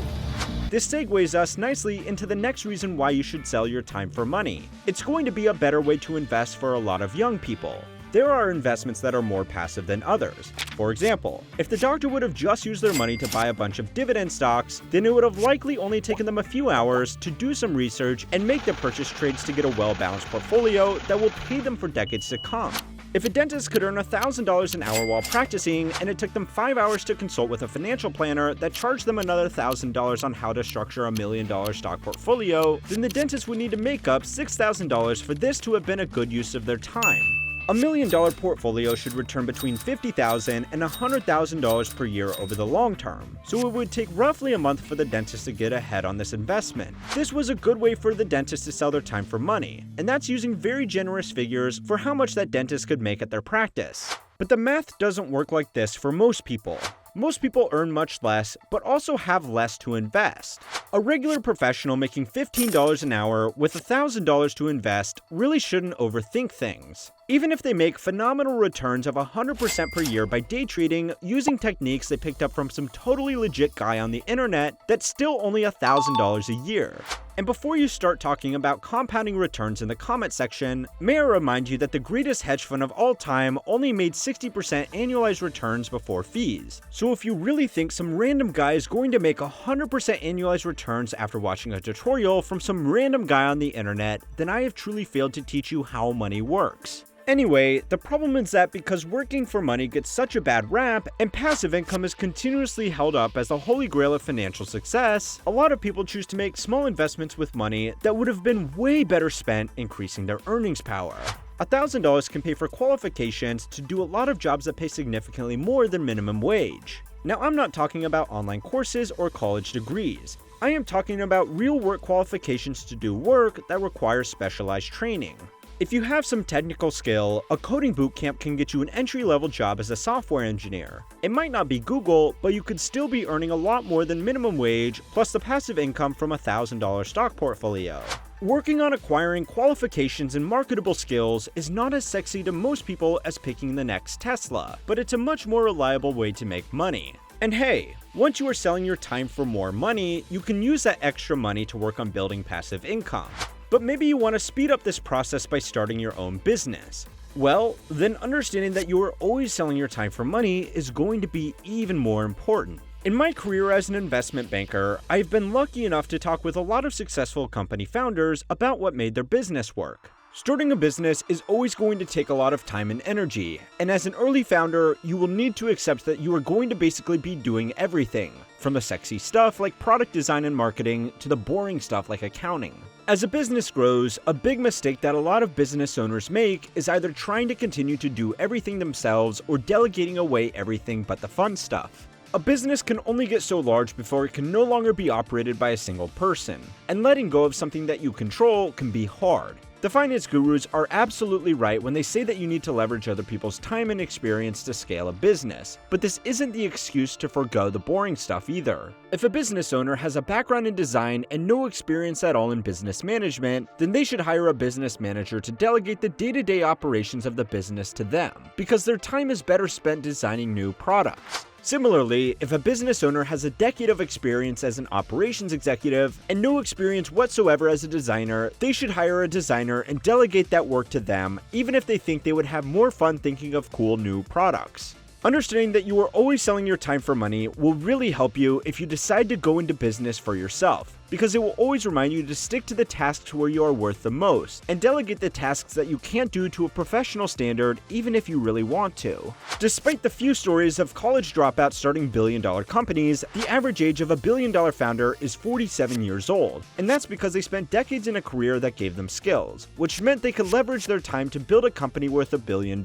This segues us nicely into the next reason why you should sell your time for money. It's going to be a better way to invest for a lot of young people. There are investments that are more passive than others. For example, if the doctor would have just used their money to buy a bunch of dividend stocks, then it would have likely only taken them a few hours to do some research and make the purchase trades to get a well-balanced portfolio that will pay them for decades to come. If a dentist could earn $1,000 an hour while practicing, and it took them 5 hours to consult with a financial planner that charged them another $1,000 on how to structure a $1 million stock portfolio, then the dentist would need to make up $6,000 for this to have been a good use of their time. A $1 million portfolio should return between $50,000 and $100,000 per year over the long term, so it would take roughly a month for the dentist to get ahead on this investment. This was a good way for the dentist to sell their time for money, and that's using very generous figures for how much that dentist could make at their practice. But the math doesn't work like this for most people. Most people earn much less, but also have less to invest. A regular professional making $15 an hour with $1,000 to invest really shouldn't overthink things. Even if they make phenomenal returns of 100% per year by day trading using techniques they picked up from some totally legit guy on the internet, that's still only $1,000 a year. And before you start talking about compounding returns in the comment section, may I remind you that the greatest hedge fund of all time only made 60% annualized returns before fees. So if you really think some random guy is going to make 100% annualized returns after watching a tutorial from some random guy on the internet, then I have truly failed to teach you how money works. Anyway, the problem is that because working for money gets such a bad rap, and passive income is continuously held up as the holy grail of financial success, a lot of people choose to make small investments with money that would have been way better spent increasing their earnings power. $1,000 can pay for qualifications to do a lot of jobs that pay significantly more than minimum wage. Now, I'm not talking about online courses or college degrees. I am talking about real work qualifications to do work that requires specialized training. If you have some technical skill, a coding bootcamp can get you an entry-level job as a software engineer. It might not be Google, but you could still be earning a lot more than minimum wage, plus the passive income from a $1,000 stock portfolio. Working on acquiring qualifications and marketable skills is not as sexy to most people as picking the next Tesla, but it's a much more reliable way to make money. And hey, once you are selling your time for more money, you can use that extra money to work on building passive income. But maybe you want to speed up this process by starting your own business. Well, then understanding that you are always selling your time for money is going to be even more important. In my career as an investment banker, I've been lucky enough to talk with a lot of successful company founders about what made their business work. Starting a business is always going to take a lot of time and energy, and as an early founder, you will need to accept that you are going to basically be doing everything, from the sexy stuff like product design and marketing to the boring stuff like accounting. As a business grows, a big mistake that a lot of business owners make is either trying to continue to do everything themselves or delegating away everything but the fun stuff. A business can only get so large before it can no longer be operated by a single person, and letting go of something that you control can be hard. The finance gurus are absolutely right when they say that you need to leverage other people's time and experience to scale a business, but this isn't the excuse to forgo the boring stuff either. If a business owner has a background in design and no experience at all in business management, then they should hire a business manager to delegate the day-to-day operations of the business to them, because their time is better spent designing new products. Similarly, if a business owner has a decade of experience as an operations executive and no experience whatsoever as a designer, they should hire a designer and delegate that work to them, even if they think they would have more fun thinking of cool new products. Understanding that you are always selling your time for money will really help you if you decide to go into business for yourself, because it will always remind you to stick to the tasks where you are worth the most, and delegate the tasks that you can't do to a professional standard even if you really want to. Despite the few stories of college dropouts starting billion-dollar companies, the average age of a billion-dollar founder is 47 years old, and that's because they spent decades in a career that gave them skills, which meant they could leverage their time to build a company worth $1 billion.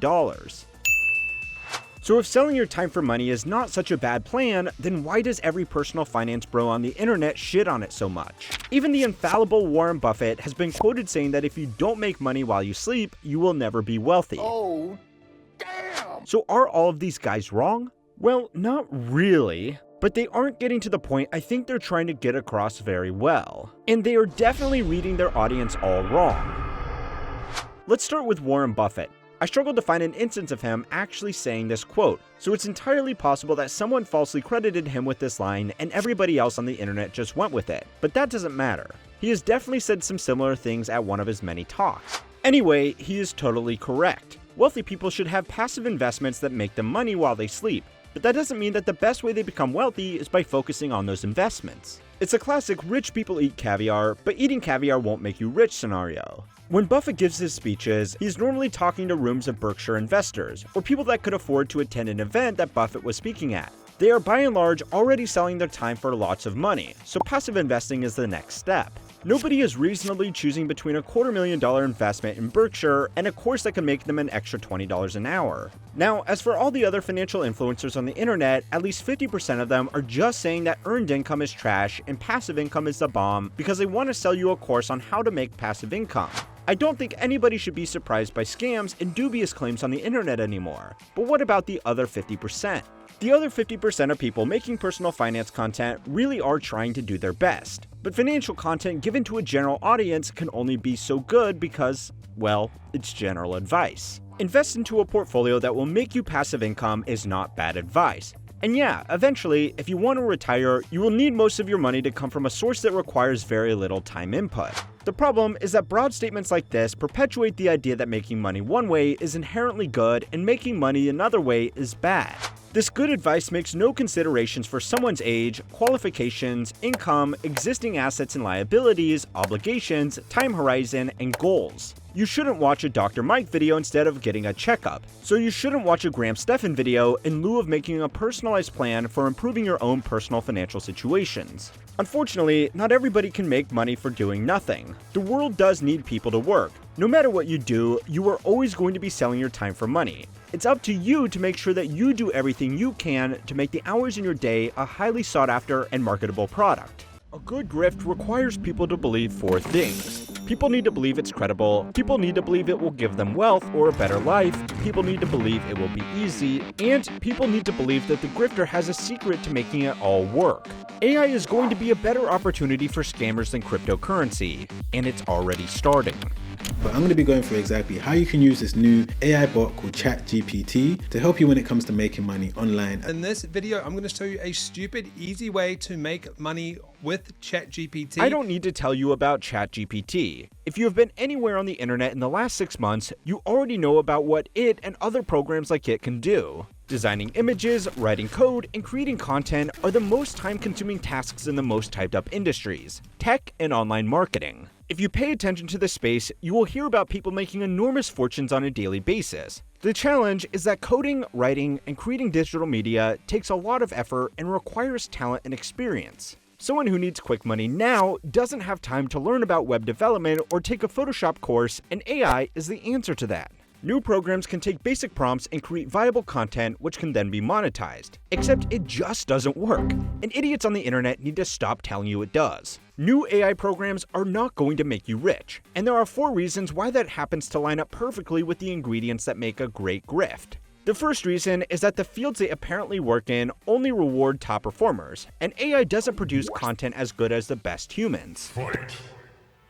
So if selling your time for money is not such a bad plan, then why does every personal finance bro on the internet shit on it so much? Even the infallible Warren Buffett has been quoted saying that if you don't make money while you sleep, you will never be wealthy. Oh, damn! So are all of these guys wrong? Well, not really. But they aren't getting to the point I think they're trying to get across very well. And they are definitely reading their audience all wrong. Let's start with Warren Buffett. I struggled to find an instance of him actually saying this quote, so it's entirely possible that someone falsely credited him with this line and everybody else on the internet just went with it, but that doesn't matter. He has definitely said some similar things at one of his many talks. Anyway, he is totally correct. Wealthy people should have passive investments that make them money while they sleep, but that doesn't mean that the best way they become wealthy is by focusing on those investments. It's a classic rich people eat caviar, but eating caviar won't make you rich scenario. When Buffett gives his speeches, he's normally talking to rooms of Berkshire investors, or people that could afford to attend an event that Buffett was speaking at. They are by and large already selling their time for lots of money, so passive investing is the next step. Nobody is reasonably choosing between a $250,000 investment in Berkshire and a course that can make them an extra $20 an hour. Now, as for all the other financial influencers on the internet, at least 50% of them are just saying that earned income is trash and passive income is the bomb because they want to sell you a course on how to make passive income. I don't think anybody should be surprised by scams and dubious claims on the internet anymore. But what about the other 50%? The other 50% of people making personal finance content really are trying to do their best. But financial content given to a general audience can only be so good because, well, it's general advice. Invest into a portfolio that will make you passive income is not bad advice. And yeah, eventually, if you want to retire, you will need most of your money to come from a source that requires very little time input. The problem is that broad statements like this perpetuate the idea that making money one way is inherently good and making money another way is bad. This good advice makes no considerations for someone's age, qualifications, income, existing assets and liabilities, obligations, time horizon, and goals. You shouldn't watch a Dr. Mike video instead of getting a checkup, so you shouldn't watch a Graham Stephan video in lieu of making a personalized plan for improving your own personal financial situations. Unfortunately, not everybody can make money for doing nothing. The world does need people to work. No matter what you do, you are always going to be selling your time for money. It's up to you to make sure that you do everything you can to make the hours in your day a highly sought after and marketable product. A good grift requires people to believe 4 things. People need to believe it's credible, people need to believe it will give them wealth or a better life, people need to believe it will be easy, and people need to believe that the grifter has a secret to making it all work. AI is going to be a better opportunity for scammers than cryptocurrency, and it's already starting. But I'm going to be going through exactly how you can use this new AI bot called ChatGPT to help you when it comes to making money online. In this video, I'm going to show you a stupid, easy way to make money with ChatGPT. I don't need to tell you about ChatGPT. If you have been anywhere on the internet in the last 6 months, you already know about what it and other programs like it can do. Designing images, writing code, and creating content are the most time-consuming tasks in the most typed-up industries, tech and online marketing. If you pay attention to this space, you will hear about people making enormous fortunes on a daily basis. The challenge is that coding, writing, and creating digital media takes a lot of effort and requires talent and experience. Someone who needs quick money now doesn't have time to learn about web development or take a Photoshop course, and AI is the answer to that. New programs can take basic prompts and create viable content which can then be monetized. Except it just doesn't work, and idiots on the internet need to stop telling you it does. New AI programs are not going to make you rich, and there are 4 reasons why that happens to line up perfectly with the ingredients that make a great grift. The first reason is that the fields they apparently work in only reward top performers, and AI doesn't produce content as good as the best humans.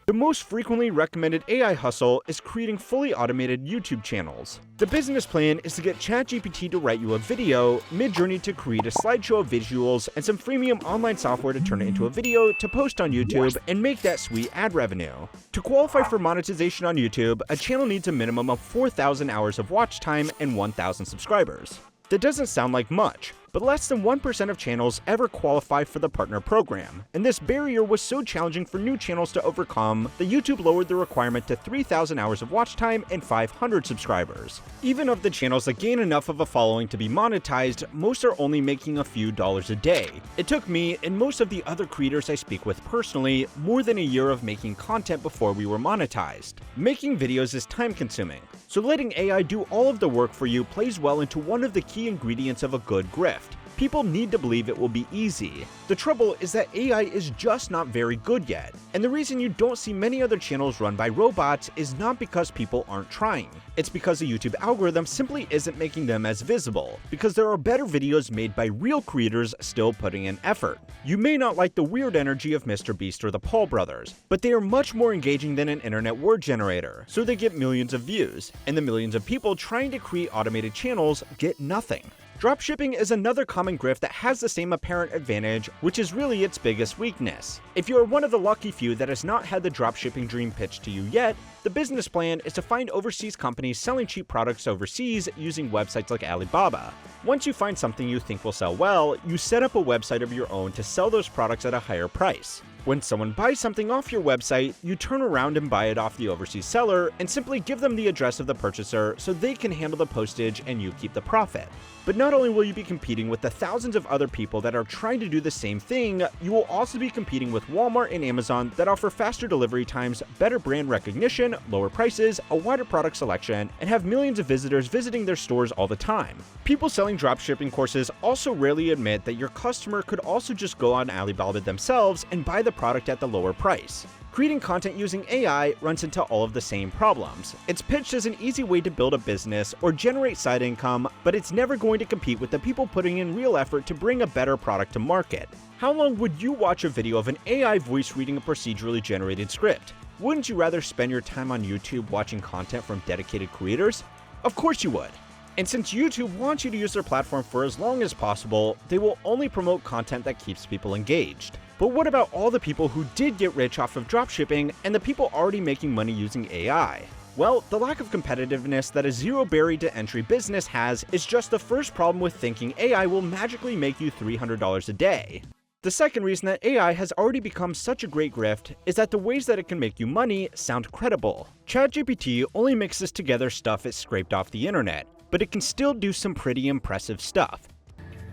The most frequently recommended AI hustle is creating fully automated YouTube channels. The business plan is to get ChatGPT to write you a video, Midjourney to create a slideshow of visuals, and some freemium online software to turn it into a video to post on YouTube and make that sweet ad revenue. To qualify for monetization on YouTube, a channel needs a minimum of 4,000 hours of watch time and 1,000 subscribers. That doesn't sound like much, but less than 1% of channels ever qualify for the partner program, and this barrier was so challenging for new channels to overcome that YouTube lowered the requirement to 3,000 hours of watch time and 500 subscribers. Even of the channels that gain enough of a following to be monetized, most are only making a few dollars a day. It took me, and most of the other creators I speak with personally, more than a year of making content before we were monetized. Making videos is time consuming, so letting AI do all of the work for you plays well into one of the key ingredients of a good grift. People need to believe it will be easy. The trouble is that AI is just not very good yet, and the reason you don't see many other channels run by robots is not because people aren't trying. It's because the YouTube algorithm simply isn't making them as visible, because there are better videos made by real creators still putting in effort. You may not like the weird energy of Mr. Beast or the Paul brothers, but they are much more engaging than an internet word generator, so they get millions of views, and the millions of people trying to create automated channels get nothing. Dropshipping is another common grift that has the same apparent advantage, which is really its biggest weakness. If you are one of the lucky few that has not had the dropshipping dream pitched to you yet, the business plan is to find overseas companies selling cheap products overseas using websites like Alibaba. Once you find something you think will sell well, you set up a website of your own to sell those products at a higher price. When someone buys something off your website, you turn around and buy it off the overseas seller and simply give them the address of the purchaser so they can handle the postage and you keep the profit. But not only will you be competing with the thousands of other people that are trying to do the same thing, you will also be competing with Walmart and Amazon that offer faster delivery times, better brand recognition, lower prices, a wider product selection, and have millions of visitors visiting their stores all the time. People selling dropshipping courses also rarely admit that your customer could also just go on Alibaba themselves and buy the product at the lower price. Creating content using AI runs into all of the same problems. It's pitched as an easy way to build a business or generate side income, but it's never going to compete with the people putting in real effort to bring a better product to market. How long would you watch a video of an AI voice reading a procedurally generated script? Wouldn't you rather spend your time on YouTube watching content from dedicated creators? Of course you would. And since YouTube wants you to use their platform for as long as possible, they will only promote content that keeps people engaged. But what about all the people who did get rich off of dropshipping and the people already making money using AI? Well, the lack of competitiveness that a zero barrier to entry business has is just the first problem with thinking AI will magically make you $300 a day. The second reason that AI has already become such a great grift is that the ways that it can make you money sound credible. ChatGPT only mixes together stuff it scraped off the internet, but it can still do some pretty impressive stuff.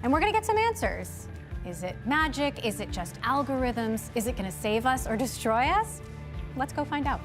And we're gonna get some answers. Is it magic? Is it just algorithms? Is it gonna save us or destroy us? Let's go find out.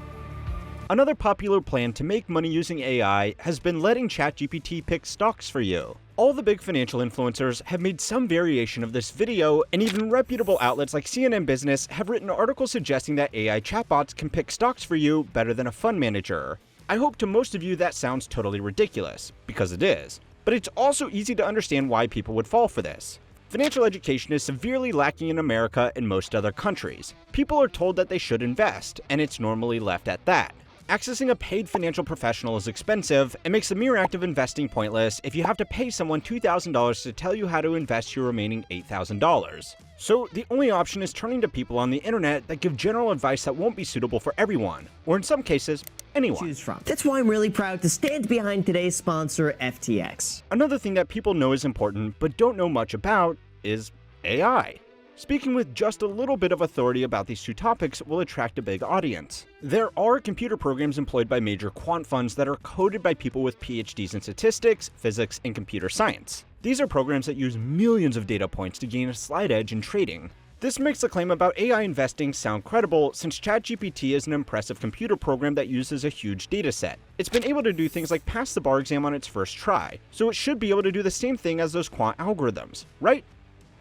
Another popular plan to make money using AI has been letting ChatGPT pick stocks for you. All the big financial influencers have made some variation of this video, and even reputable outlets like CNN Business have written articles suggesting that AI chatbots can pick stocks for you better than a fund manager. I hope to most of you that sounds totally ridiculous, because it is. But it's also easy to understand why people would fall for this. Financial education is severely lacking in America and most other countries. People are told that they should invest, and it's normally left at that. Accessing a paid financial professional is expensive and makes the mere act of investing pointless if you have to pay someone $2,000 to tell you how to invest your remaining $8,000. So the only option is turning to people on the internet that give general advice that won't be suitable for everyone, or in some cases, anyone. Choose from. That's why I'm really proud to stand behind today's sponsor, FTX. Another thing that people know is important but don't know much about is AI. Speaking with just a little bit of authority about these two topics will attract a big audience. There are computer programs employed by major quant funds that are coded by people with PhDs in statistics, physics, and computer science. These are programs that use millions of data points to gain a slight edge in trading. This makes the claim about AI investing sound credible since ChatGPT is an impressive computer program that uses a huge dataset. It's been able to do things like pass the bar exam on its first try, so it should be able to do the same thing as those quant algorithms, right?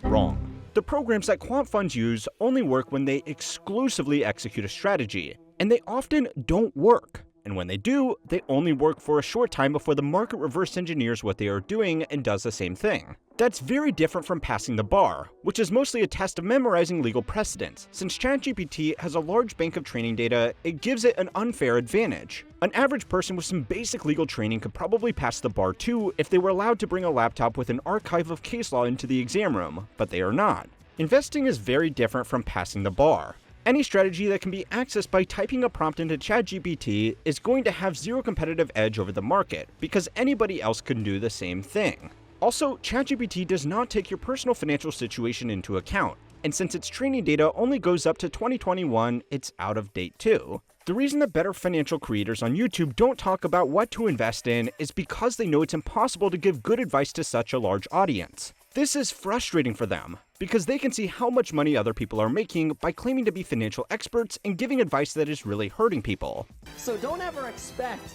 Wrong. The programs that quant funds use only work when they exclusively execute a strategy, and they often don't work. And when they do, they only work for a short time before the market reverse engineers what they are doing and does the same thing. That's very different from passing the bar, which is mostly a test of memorizing legal precedents. Since ChatGPT has a large bank of training data, it gives it an unfair advantage. An average person with some basic legal training could probably pass the bar too if they were allowed to bring a laptop with an archive of case law into the exam room, but they are not. Investing is very different from passing the bar. Any strategy that can be accessed by typing a prompt into ChatGPT is going to have zero competitive edge over the market, because anybody else can do the same thing. Also, ChatGPT does not take your personal financial situation into account, and since its training data only goes up to 2021, it's out of date too. The reason that better financial creators on YouTube don't talk about what to invest in is because they know it's impossible to give good advice to such a large audience. This is frustrating for them, because they can see how much money other people are making by claiming to be financial experts and giving advice that is really hurting people. So don't ever expect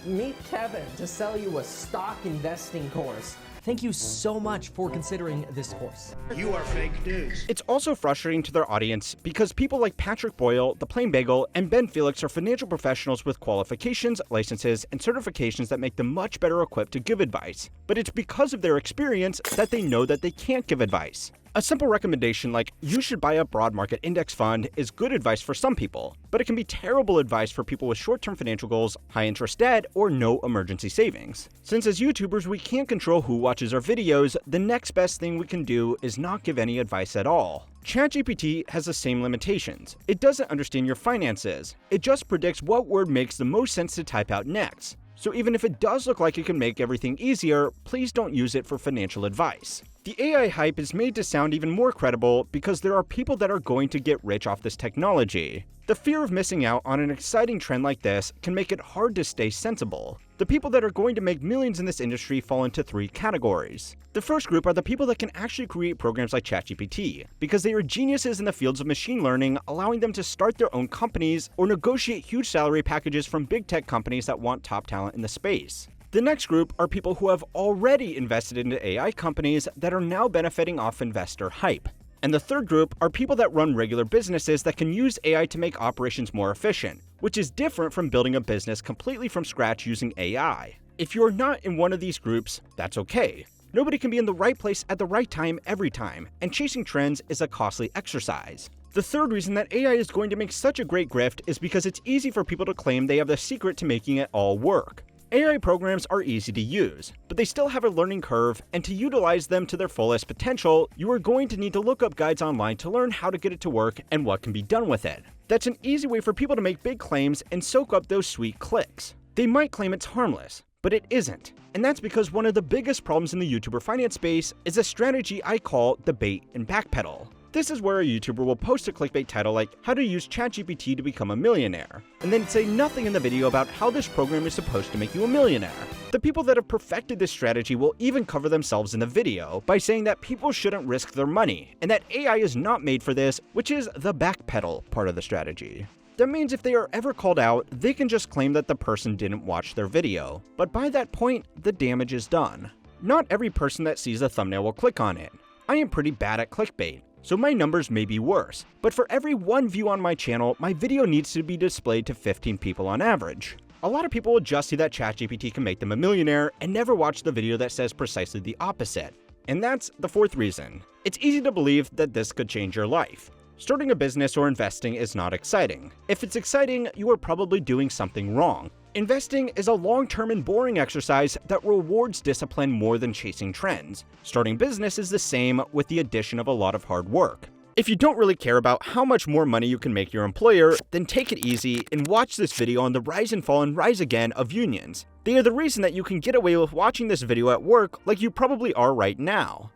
Meet Kevin to sell you a stock investing course. Thank you so much for considering this course. You are fake news. It's also frustrating to their audience because people like Patrick Boyle, The Plain Bagel, and Ben Felix are financial professionals with qualifications, licenses, and certifications that make them much better equipped to give advice. But it's because of their experience that they know that they can't give advice. A simple recommendation like, you should buy a broad market index fund is good advice for some people, but it can be terrible advice for people with short-term financial goals, high interest debt, or no emergency savings. Since as YouTubers we can't control who watches our videos, the next best thing we can do is not give any advice at all. ChatGPT has the same limitations. It doesn't understand your finances. It just predicts what word makes the most sense to type out next. So even if it does look like it can make everything easier, please don't use it for financial advice. The AI hype is made to sound even more credible because there are people that are going to get rich off this technology. The fear of missing out on an exciting trend like this can make it hard to stay sensible. The people that are going to make millions in this industry fall into three categories. The first group are the people that can actually create programs like ChatGPT, because they are geniuses in the fields of machine learning, allowing them to start their own companies or negotiate huge salary packages from big tech companies that want top talent in the space. The next group are people who have already invested into AI companies that are now benefiting off investor hype. And the third group are people that run regular businesses that can use AI to make operations more efficient, which is different from building a business completely from scratch using AI. If you're not in one of these groups, that's okay. Nobody can be in the right place at the right time every time, and chasing trends is a costly exercise. The third reason that AI is going to make such a great grift is because it's easy for people to claim they have the secret to making it all work. AI programs are easy to use, but they still have a learning curve, and to utilize them to their fullest potential, you are going to need to look up guides online to learn how to get it to work and what can be done with it. That's an easy way for people to make big claims and soak up those sweet clicks. They might claim it's harmless, but it isn't. And that's because one of the biggest problems in the YouTuber finance space is a strategy I call the bait and backpedal. This is where a YouTuber will post a clickbait title like, how to use ChatGPT to become a millionaire, and then say nothing in the video about how this program is supposed to make you a millionaire. The people that have perfected this strategy will even cover themselves in the video by saying that people shouldn't risk their money, and that AI is not made for this, which is the backpedal part of the strategy. That means if they are ever called out, they can just claim that the person didn't watch their video, but by that point, the damage is done. Not every person that sees a thumbnail will click on it. I am pretty bad at clickbait, so my numbers may be worse, but for every one view on my channel, my video needs to be displayed to 15 people on average. A lot of people will just see that ChatGPT can make them a millionaire and never watch the video that says precisely the opposite. And that's the fourth reason. It's easy to believe that this could change your life. Starting a business or investing is not exciting. If it's exciting, you are probably doing something wrong. Investing is a long-term and boring exercise that rewards discipline more than chasing trends. Starting business is the same with the addition of a lot of hard work. If you don't really care about how much more money you can make your employer, then take it easy and watch this video on the rise and fall and rise again of unions. They are the reason that you can get away with watching this video at work like you probably are right now.